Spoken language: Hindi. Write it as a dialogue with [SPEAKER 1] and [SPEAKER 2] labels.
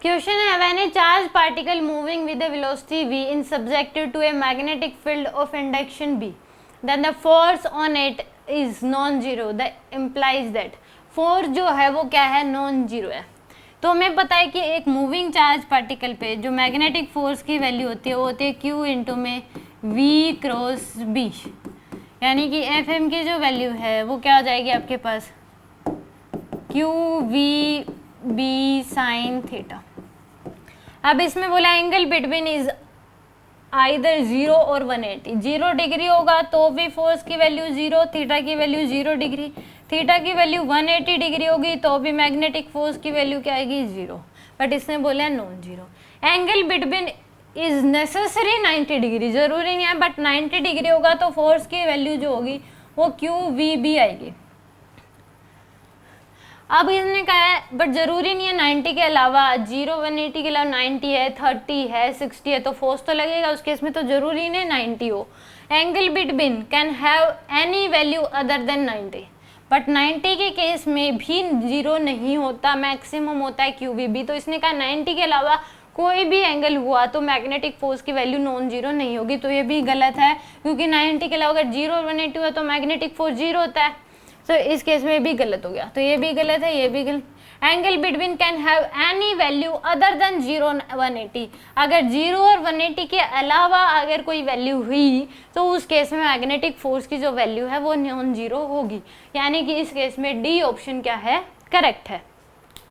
[SPEAKER 1] Question है, when a charged particle moving with a velocity v is subjected to a magnetic field of induction B, then the force on it is non-zero. That implies that force जो है वो क्या है, नॉन जीरो है। तो हमें पता है कि एक मूविंग चार्ज पार्टिकल पे जो मैग्नेटिक फोर्स की वैल्यू होती है वो होती है Q इंटू में V क्रॉस B, यानी कि Fm की जो वैल्यू है वो क्या हो जाएगी आपके पास, Q V B sine theta. अब इसमें बोला एंगल बिटवीन इज आइदर 0 और 180। 0 डिग्री होगा तो भी फोर्स की वैल्यू 0, थीटा की वैल्यू 0 डिग्री, थीटा की वैल्यू 180 डिग्री होगी तो भी मैग्नेटिक फोर्स की वैल्यू क्या आएगी, 0। बट इसने बोला non zero. Angle between is necessary 90 degree, जरूरी नहीं है बट 90 डिग्री होगा तो फोर्स की वैल्यू जो होगी वो क्यू वी बी आएगी। अब इसने कहा है बट जरूरी नहीं है 90 के अलावा 0 180 के अलावा 90 है, 30 है, 60 है तो फोर्स तो लगेगा, उस केस में तो जरूरी नहीं 90 हो। Angle between can have any value other than 90, but 90 के केस में भी 0 नहीं होता, मैक्सिमम होता है क्यू वी बी। तो इसने कहा 90 के अलावा कोई भी एंगल हुआ तो मैग्नेटिक फोर्स की वैल्यू नॉन जीरो नहीं होगी, तो ये भी गलत है क्योंकि 90 के अलावा अगर 0 और 180 हुआ तो मैग्नेटिक फोर्स 0 होता है, तो इस केस में भी गलत हो गया, तो ये भी गलत है, ये भी गलत। Angle between can have any value other than 0 180, अगर 0 और 180 के अलावा अगर कोई वैल्यू हुई तो उस केस में मैग्नेटिक फोर्स की जो वैल्यू है वो नॉन जीरो होगी, यानी कि इस केस में डी ऑप्शन क्या है, करेक्ट है।